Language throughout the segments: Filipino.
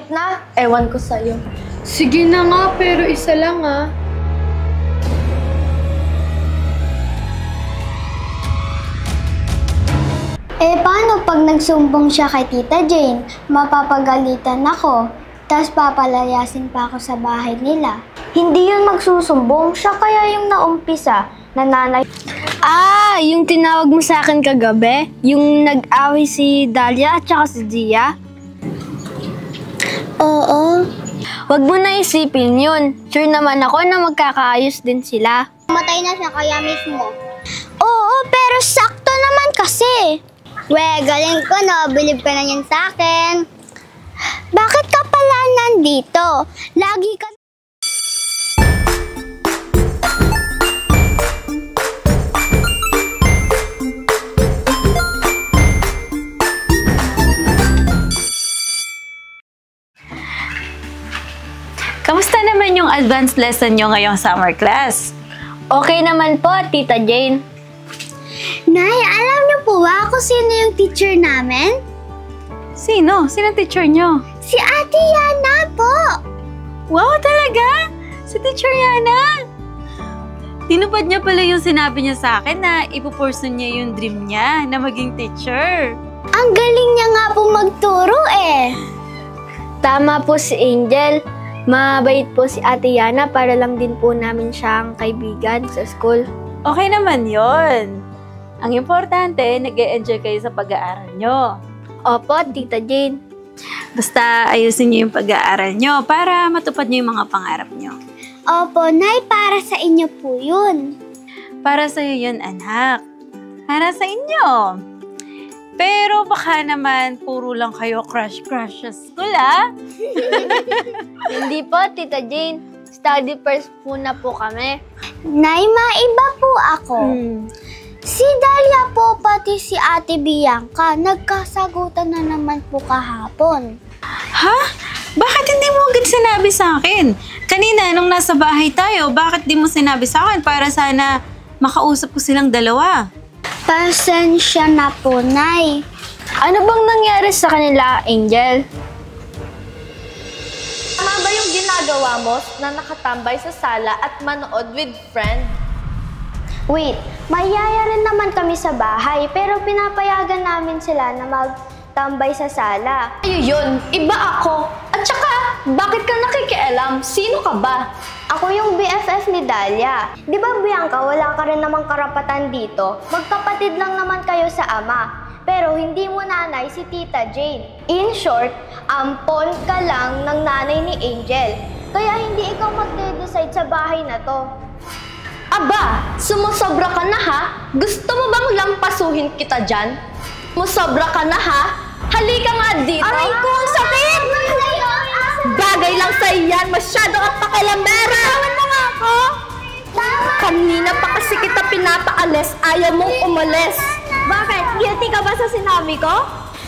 Kahit na, ewan ko sa'yo. Sige na nga, pero isa lang ah. Paano pag nagsumbong siya kay Tita Jane? Mapapagalitan ako. Tapos papalayasin pa ako sa bahay nila. Hindi yun magsusumbong, siya kaya yung naumpisa, nanay. Yung tinawag mo sa akin kagabi? Yung nag-away si Dahlia at saka si Gia? Oo. Wag mo na isipin yun. Sure naman ako na magkakaayos din sila. Matay na siya kaya mismo. Oo, pero sakto naman kasi. Galing ko no. Bilib ka na yan sa akin. Bakit ka pala nandito? Lagi ka... Kamusta naman yung advanced lesson nyo ngayong summer class? Okay naman po, Tita Jane. Nay, alam niyo po ba kung sino yung teacher namin? Sino? Sino teacher nyo? Si Ate Yana po! Wow, talaga? Si Teacher Yana? Tinupad niya pala yung sinabi niya sa akin na ipupursue niya yung dream niya na maging teacher. Ang galing niya nga po magturo eh! Tama po si Angel. Mabait po si Ate Yana para lang din po namin siyang kaibigan sa school. Okay naman yon. Ang importante, nag-e-enjoy kayo sa pag-aaral nyo. Opo, Tita Jane. Basta ayusin niyo yung pag-aaral nyo para matupad niyo yung mga pangarap nyo. Opo, Nay, para sa inyo po yun. Para sa'yo yun, anak. Para sa inyo. Pero baka naman puro lang kayo crush-crush sa school, ah? Hindi po, Tita Jane. Study first po na po kami. Nay, maiba po ako. Si Dahlia po pati si Ate Bianca, nagkasagutan na naman po kahapon. Ha? Bakit hindi mo agad sinabi sa akin? Kanina, nung nasa bahay tayo, bakit di mo sinabi sa akin para sana makausap ko silang dalawa? Pasensya na po, Nay. Ano bang nangyari sa kanila, Angel? Tama ba yung ginagawa mo na nakatambay sa sala at manood with friend? Wait, mayaya rin naman kami sa bahay, pero pinapayagan namin sila na magtambay sa sala. Yun, iba ako. At saka, bakit ka nakikialam? Sino ka ba? Ako yung BFF ni Dahlia. Di ba, Bianca, wala ka rin namang karapatan dito? Magkapatid lang naman kayo sa ama. Pero hindi mo nanay si Tita Jane. In short, ampon ka lang ng nanay ni Angel. Kaya hindi ikaw mag-decide sa bahay na to. Aba, sumusobra ka na ha? Gusto mo bang lampasuhin kita dyan? Sumusobra ka na ha? Halika nga dito. Aray ko, ang sakit! Bagay lang sa iyan, masyado ka pakilambera! Tawan mo nga ako! Tama! Kanina pa kasi kita pinapaalis, ayaw mong umalis. Bakit? Guilty ka ba sa sinabi ko?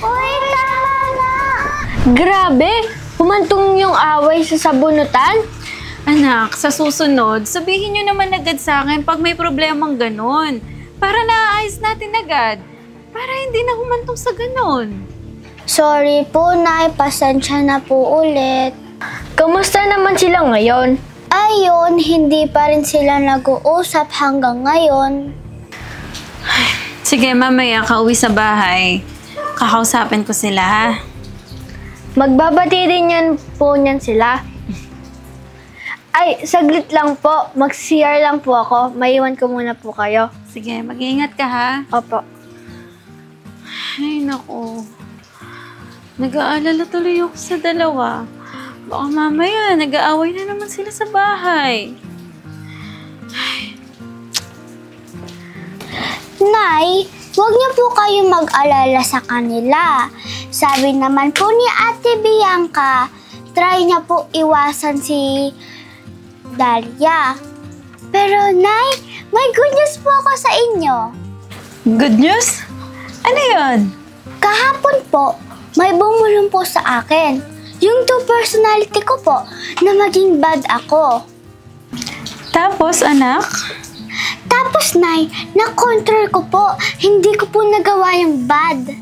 Uy, tama na! Grabe! Humantong yung away sa sabunutan? Anak, sa susunod, sabihin nyo naman agad sa akin pag may problemang ganon. Para naayos natin agad. Para hindi na humantong sa ganon. Sorry po, Nay. Pasensya na po ulit. Kamusta naman sila ngayon? Ayun, hindi pa rin sila nag-uusap hanggang ngayon. Sige, mamaya kauwi sa bahay. Kakausapin ko sila, ha? Magbabati din yan po niyan sila. Ay, saglit lang po. Mag-CR lang po ako. Maiwan ko muna po kayo. Sige, mag-iingat ka, ha? Opo. Ay, naku. Nag-aalala tuloy ako sa dalawa. Baka mamaya, nag-aaway na naman sila sa bahay. Nay, huwag niyo po kayo mag-alala sa kanila. Sabi naman po ni Ate Bianca, try niya po iwasan si Dahlia. Pero, Nay, may good news po ako sa inyo. Good news? Ano yun? Kahapon po, may bumulong po sa akin. Yung two personality ko po, na maging bad ako. Tapos, anak? Tapos, Nay, na-control ko po. Hindi ko po nagawa yung bad.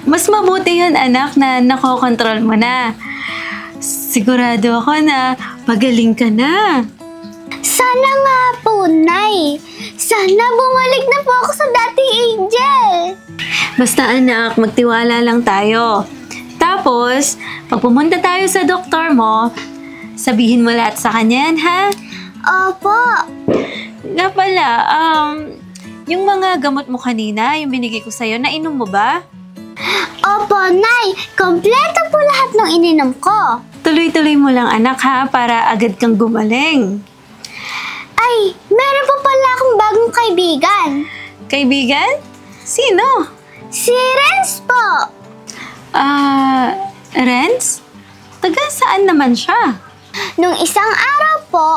Mas mabuti yun, anak, na nakokontrol mo na. Sigurado ako na magaling ka na. Sana nga po, Nay. Sana bumalik na po ako sa dating Angel. Basta anak, magtiwala lang tayo. Tapos, pag pumunta tayo sa doktor mo, sabihin mo lahat sa kanya yan, ha? Opo. Nga pala, yung mga gamot mo kanina, yung binigay ko sa'yo, nainom mo ba? Opo, Nay. Kompleto po lahat ng ininom ko. Tuloy-tuloy mo lang anak ha, para agad kang gumaling. Ay, meron po pala akong bagong kaibigan. Kaibigan? Sino? Si Renz po. Renz? Taga saan naman siya? Nung isang araw po,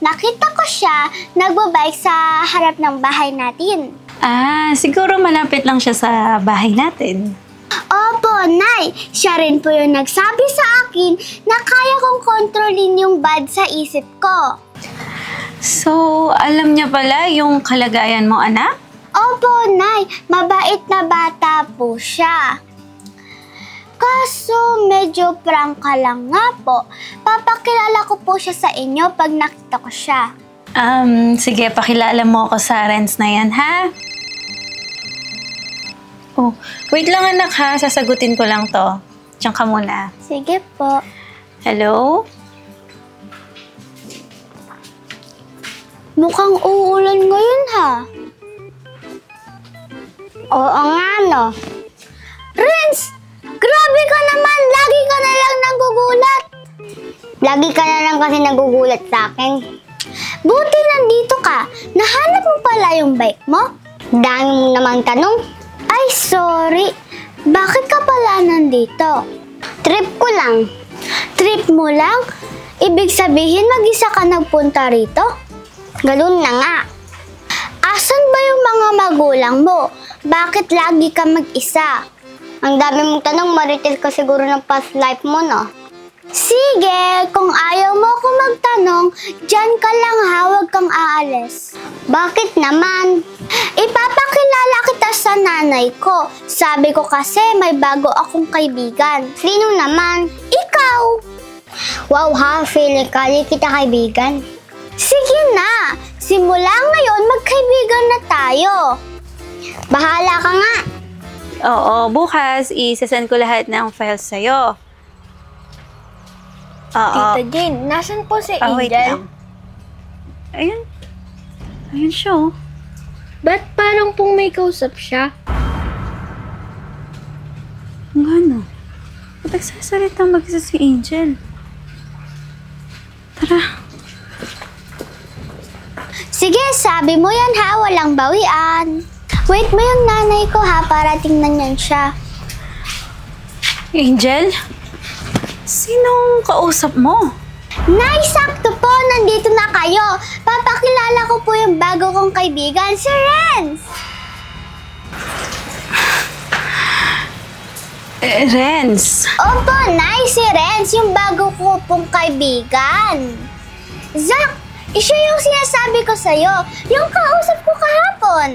nakita ko siya nagbabike sa harap ng bahay natin. Siguro malapit lang siya sa bahay natin. Opo, Nay. Siya rin po yung nagsabi sa akin na kaya kong kontrolin yung bad sa isip ko. So, alam niya pala yung kalagayan mo, anak? Opo, Nay. Mabait na bata po siya. Kaso, medyo prangka lang nga po. Papakilala ko po siya sa inyo pag nakita ko siya. Sige, pakilala mo ako sa Renz na yan, ha? Oh, wait lang anak ha, sasagutin ko lang to. Diyan ka muna. Sige po. Hello? Mukhang uulan ngayon, ha? Oo nga, no? Renz! Grabe ka naman! Lagi ka na lang nagugulat! Lagi ka na lang kasi nagugulat sa akin. Buti nandito ka. Nahanap mo pala yung bike mo? Dami mo namang tanong. Ay, sorry. Bakit ka pala nandito? Trip ko lang. Trip mo lang? Ibig sabihin mag-isa ka nagpunta rito? Ganun na nga. Asan ba yung mga magulang mo? Bakit lagi ka mag-isa? Ang dami mong tanong, marites ka siguro ng past life mo, no? Sige, kung ayaw mo ako magtanong, dyan ka lang ha, huwag kang aalis. Bakit naman? Ipapakilala kita sa nanay ko. Sabi ko kasi may bago akong kaibigan. Sino naman? Ikaw! Wow ha, feeling ka, kita kaibigan. Sige na! Simula ngayon, magkaibigan na tayo. Bahala ka nga. Oo, bukas isasend ko lahat ng files sa'yo. Oo. Tita Jane, nasan po si Wait Angel? lang. Ayun. Ayun siya oh. Ba't parang pong may kausap siya? Ang ano? Ba't nagsasalita mag-isa si Angel? Tara. Sige, sabi mo yan ha, walang bawian. Wait mo yung nanay ko ha, para tingnan yan siya. Angel? Sinong kausap mo? Nay, sakto po, nandito na kayo. Papakilala ko po yung bago kong kaibigan, si Renz. Renz. Opo, Nay, si Renz, yung bago ko pong kaibigan. Zach, siya yung sinasabi ko sa'yo, yung kausap ko kahapon.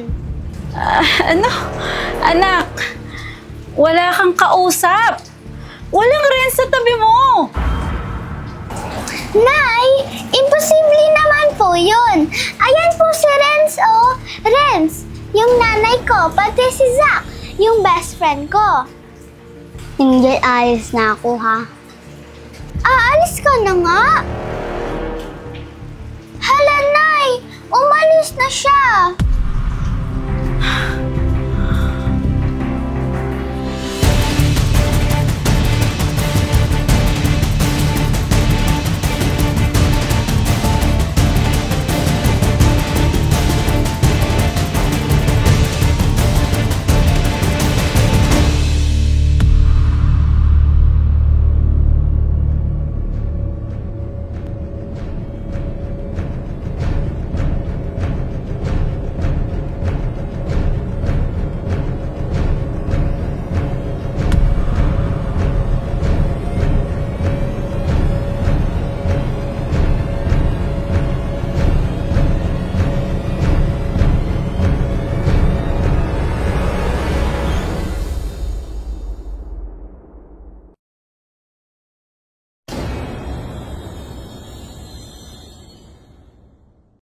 Ano? Anak, wala kang kausap. Walang Renz sa tabi mo. Nay, imposible naman po yun. Ayan po si Renz, oh. Renz, yung nanay ko, pati si Zach, yung best friend ko. Hindi, ayos na ako, ha? Aalis ka na nga. Hala, Nay, umalis na siya.